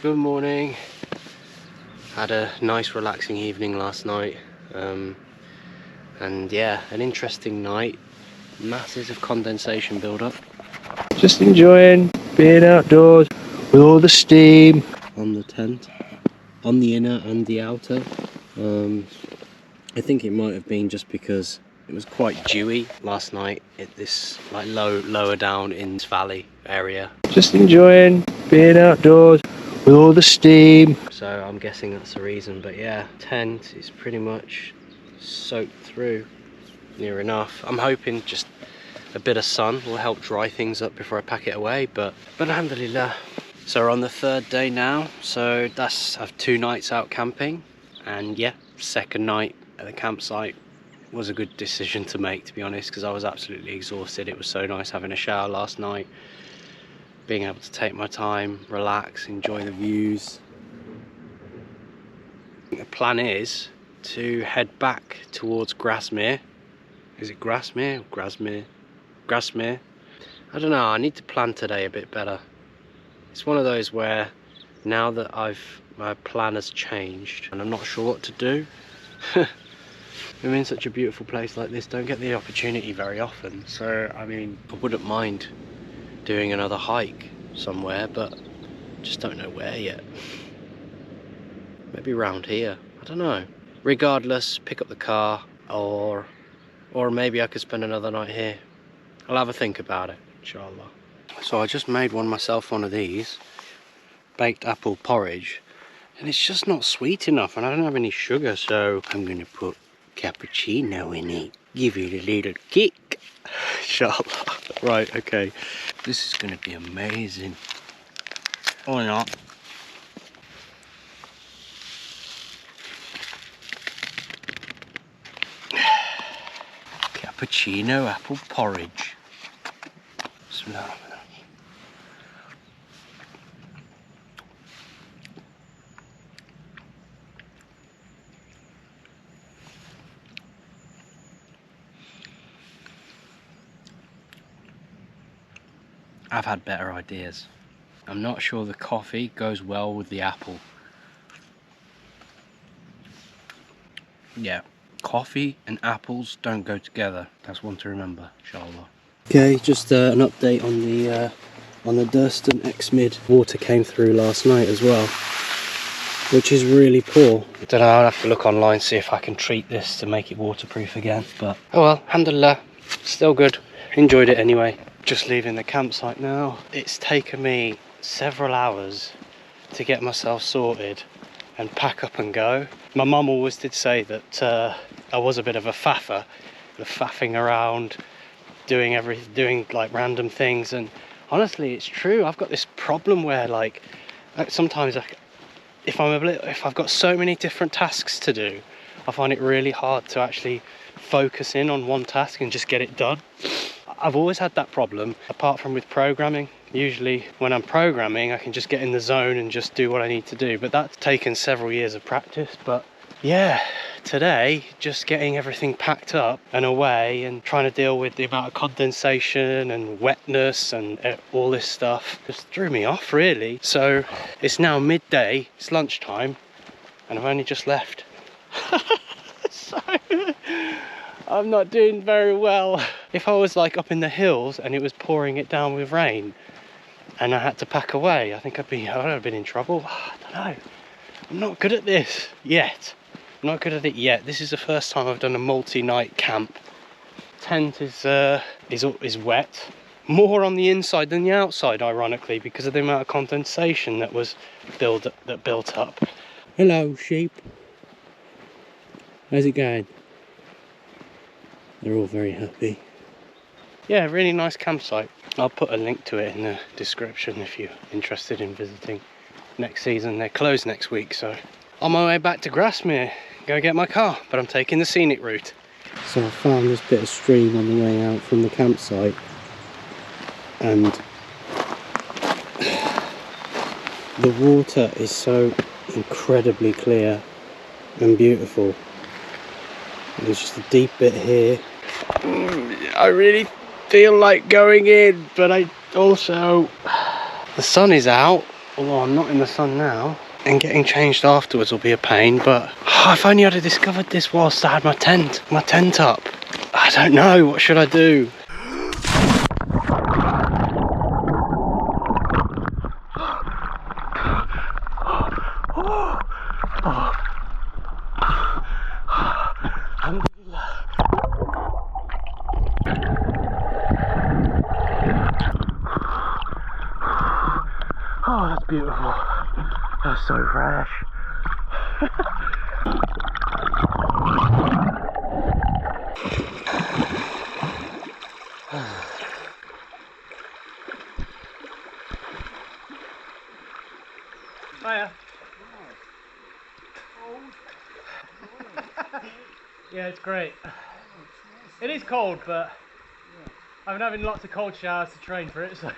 Good morning. Had a nice relaxing evening last night, and yeah, an interesting night. Masses of condensation build up. Just enjoying being outdoors with all the steam on the tent, on the inner and the outer. I think it might have been just because it was quite dewy last night at this like lower down in this valley area. Just enjoying being outdoors with all the steam. So I'm guessing that's the reason, but yeah, tent is pretty much soaked through near enough. I'm hoping just a bit of sun will help dry things up before I pack it away, but alhamdulillah. So we're on the third day now, so that's I've 2 nights out camping, and yeah, second night at the campsite was a good decision to make, to be honest, because I was absolutely exhausted. It was so nice having a shower last night, being able to take my time, relax, enjoy the views. The plan is to head back towards Grasmere. Is it Grasmere or Grasmere? Grasmere? I don't know, I need to plan today a bit better. It's one of those where now that my plan has changed and I'm not sure what to do. I'm in such a beautiful place like this, don't get the opportunity very often. So I mean, I wouldn't mind doing another hike somewhere, but just don't know where yet. Maybe around here, I don't know. Regardless, pick up the car, or maybe I could spend another night here. I'll have a think about it, inshallah. So I just made myself one of these baked apple porridge, and it's just not sweet enough, and I don't have any sugar, so I'm gonna put cappuccino in it, give it a little kick, inshallah. Right, okay, this is gonna be amazing, or not. Cappuccino apple porridge. Bismillah. I've had better ideas. I'm not sure the coffee goes well with the apple. Yeah, coffee and apples don't go together. That's one to remember, inshallah. Okay, just an update on the dust and Amidst. Water came through last night as well, which is really poor. I don't know, I'll have to look online, see if I can treat this to make it waterproof again. But oh well, alhamdulillah, still good. Enjoyed it anyway. Just leaving the campsite now. It's taken me several hours to get myself sorted and pack up and go. My mum always did say that I was a bit of a faffer, faffing around, doing like random things, and honestly it's true. I've got this problem where like sometimes if I've got so many different tasks to do, I find it really hard to actually focus in on one task and just get it done. I've always had that problem, apart from with programming. Usually when I'm programming, I can just get in the zone and just do what I need to do, but that's taken several years of practice. But yeah, today, just getting everything packed up and away and trying to deal with the amount of condensation and wetness and all this stuff just threw me off, really. So it's now midday, it's lunchtime, and I've only just left. So I'm not doing very well. If I was like up in the hills and it was pouring it down with rain and I had to pack away, I think I'd have been in trouble. I don't know. I'm not good at this yet. I'm not good at it yet. This is the first time I've done a multi-night camp. Tent is wet. More on the inside than the outside, ironically, because of the amount of condensation that built up. Hello, sheep. How's it going? They're all very happy. Yeah, really nice campsite. I'll put a link to it in the description if you're interested in visiting next season. They're closed next week, so on my way back to Grasmere, go get my car, but I'm taking the scenic route. So I found this bit of stream on the way out from the campsite, and the water is so incredibly clear and beautiful. There's just a deep bit here. I really feel like going in, but I also, the sun is out, although I'm not in the sun now, and getting changed afterwards will be a pain, but if only I'd have discovered this whilst I had my tent up. I don't know, what should I do? Oh, that's beautiful. That's so fresh. Hiya. Yeah, it's great. It is cold, but I've been having lots of cold showers to train for it, so.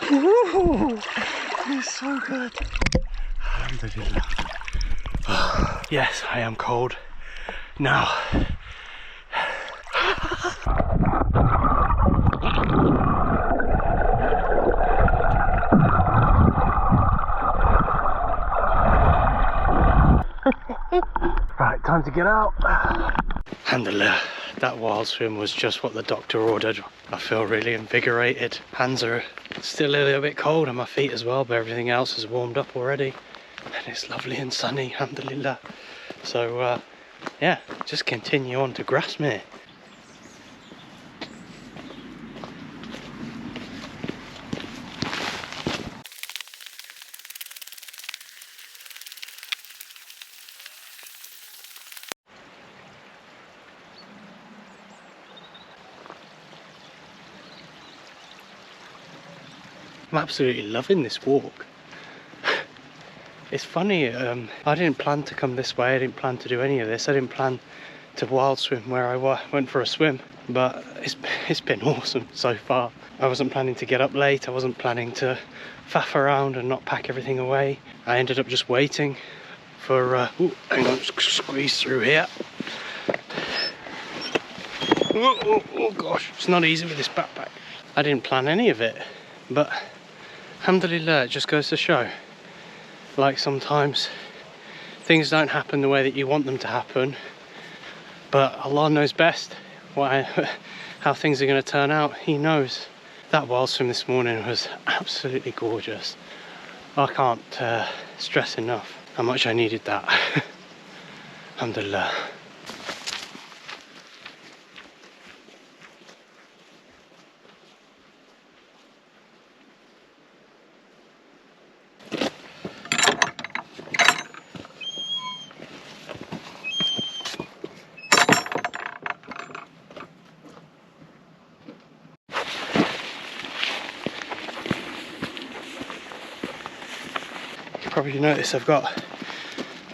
Ooh, it's so good. Yes, I am cold now. Right, time to get out. Alhamdulillah, that wild swim was just what the doctor ordered. I feel really invigorated. Hands are still a little bit cold and my feet as well, but everything else has warmed up already. And it's lovely and sunny, alhamdulillah. So yeah, just continue on to Grasmere. I'm absolutely loving this walk. It's funny, I didn't plan to come this way, I didn't plan to do any of this, I didn't plan to wild swim where I went for a swim, but it's been awesome so far. I wasn't planning to get up late, I wasn't planning to faff around and not pack everything away. I ended up just waiting for, hang on, squeeze through here. Oh gosh, it's not easy with this backpack. I didn't plan any of it, but alhamdulillah, it just goes to show, like sometimes things don't happen the way that you want them to happen, but Allah knows best how things are going to turn out. He knows. That wild swim this morning was absolutely gorgeous. I can't stress enough how much I needed that. Alhamdulillah. Probably notice I've got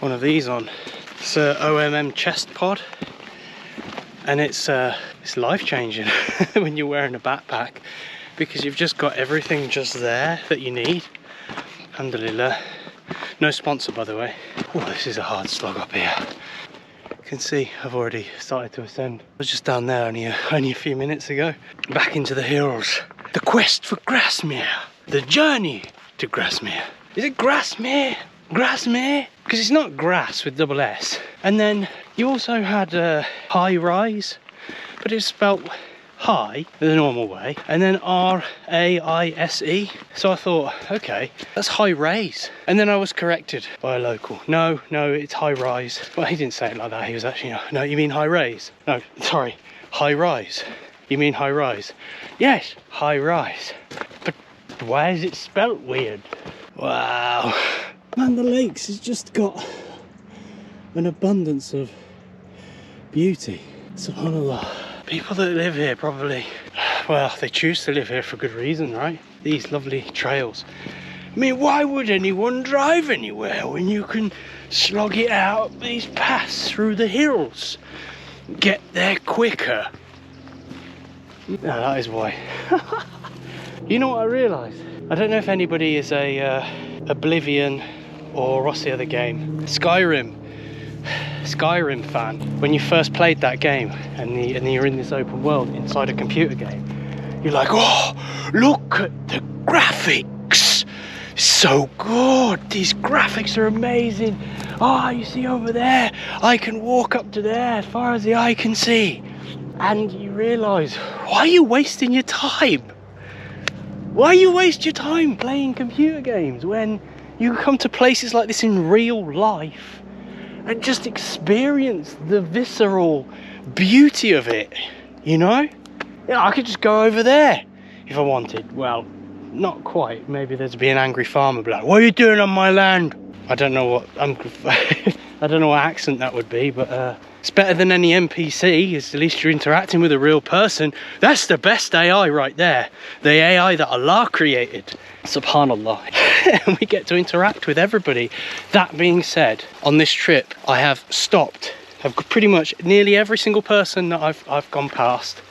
one of these on. It's a OMM chest pod, and it's life-changing when you're wearing a backpack, because you've just got everything just there that you need. Alhamdulillah. No sponsor, by the way. Oh, this is a hard slog up here. You can see I've already started to ascend. I was just down there only a few minutes ago. Back into the hills. The quest for Grasmere. The journey to Grasmere. Is it Grasmere? Grasmere? Because it's not grass with double S. And then you also had high rise, but it's spelt high the normal way, and then R-A-I-S-E. So I thought, okay, that's high raise. And then I was corrected by a local. No, it's high rise. Well, he didn't say it like that. He was actually, no, you mean high raise? No, sorry, high rise. You mean high rise? Yes, high rise. But why is it spelt weird? Wow. Man, the lakes has just got an abundance of beauty. SubhanAllah. People that live here probably, well, they choose to live here for good reason, right? These lovely trails. I mean, why would anyone drive anywhere when you can slog it out these paths through the hills? Get there quicker. No, that is why. You know what I realised? I don't know if anybody is a Oblivion or what's the other game? Skyrim fan. When you first played that game and you're in this open world inside a computer game, you're like, oh, look at the graphics, so good, these graphics are amazing. Oh, you see over there, I can walk up to there as far as the eye can see. And you realise, why are you wasting your time? Why you waste your time playing computer games when you can come to places like this in real life and just experience the visceral beauty of it, you know? Yeah, I could just go over there if I wanted. Well, not quite. Maybe there'd be an angry farmer be like, what are you doing on my land? I don't know what I don't know what accent that would be, but it's better than any NPC. At least you're interacting with a real person. That's the best AI right there. The AI that Allah created. Subhanallah. And we get to interact with everybody. That being said, on this trip, I have stopped. I've pretty much nearly every single person that I've gone past.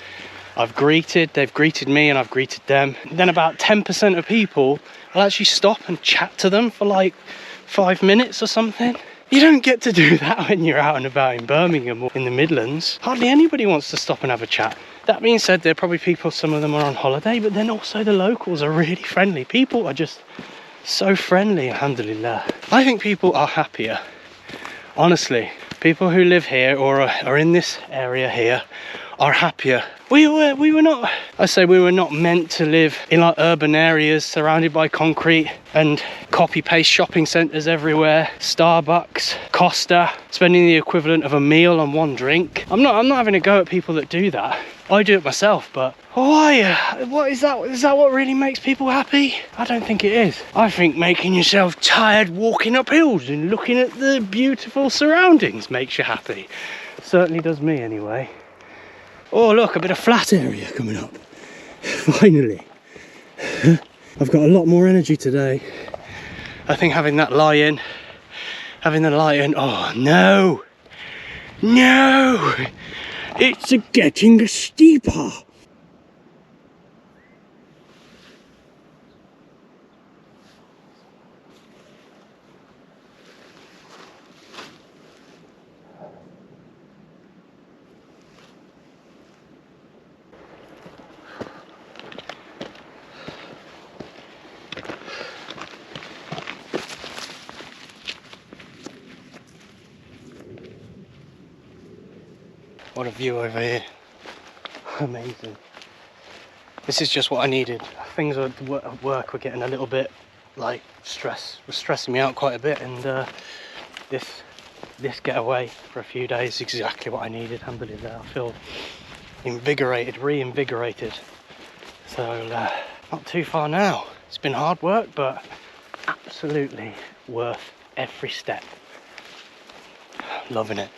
I've greeted, they've greeted me, and I've greeted them. Then about 10% of people, I'll actually stop and chat to them for like 5 minutes or something. You don't get to do that when you're out and about in Birmingham or in the Midlands. Hardly anybody wants to stop and have a chat. That being said, there are probably people, some of them are on holiday, but then also the locals are really friendly. People are just so friendly, alhamdulillah. I think people are happier. Honestly, people who live here or are in this area here are happier. We were not meant to live in like urban areas surrounded by concrete and copy-paste shopping centres everywhere, Starbucks, Costa, spending the equivalent of a meal on one drink. I'm not having a go at people that do that. I do it myself, but why? What is that? Is that what really makes people happy? I don't think it is. I think making yourself tired walking up hills and looking at the beautiful surroundings makes you happy. Certainly does me anyway. Oh look, a bit of flat area coming up. Finally. I've got a lot more energy today. I think having the light in, oh no! No! It's getting steeper. What a view over here. Amazing. This is just what I needed. Things at work were getting a little bit like was stressing me out quite a bit, and this getaway for a few days is exactly what I needed. Alhamdulillah, I feel invigorated, reinvigorated. So not too far now. It's been hard work, but absolutely worth every step. Loving it.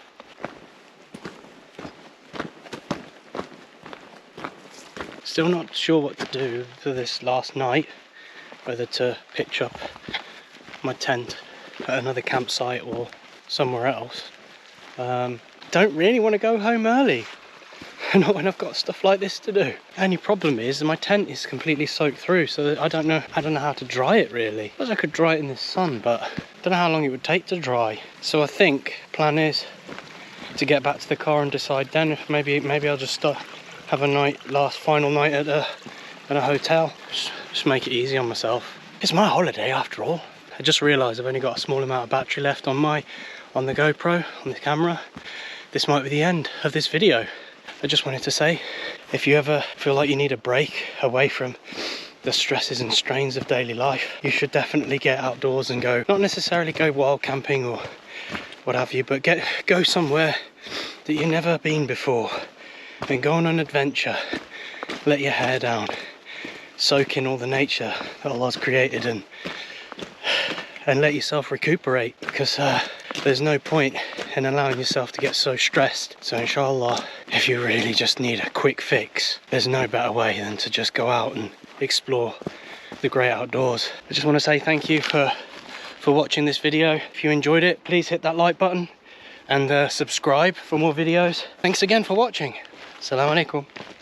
Still not sure what to do for this last night, whether to pitch up my tent at another campsite or somewhere else. Don't really want to go home early, not when I've got stuff like this to do. Only problem is my tent is completely soaked through, so I don't know how to dry it really. I suppose I could dry it in the sun, but I don't know how long it would take to dry. So I think plan is to get back to the car and decide then if maybe I'll just have a final night at a hotel. Just make it easy on myself. It's my holiday after all. I just realised I've only got a small amount of battery left on the GoPro, on the camera. This might be the end of this video. I just wanted to say, if you ever feel like you need a break away from the stresses and strains of daily life, you should definitely get outdoors and go, not necessarily go wild camping or what have you, but go somewhere that you've never been before. And go on an adventure, let your hair down, soak in all the nature that Allah's created, and let yourself recuperate, because there's no point in allowing yourself to get so stressed. So inshallah, if you really just need a quick fix, there's no better way than to just go out and explore the great outdoors. I just want to say thank you for watching this video. If you enjoyed it, please hit that like button and subscribe for more videos. Thanks again for watching. Assalamu alaikum.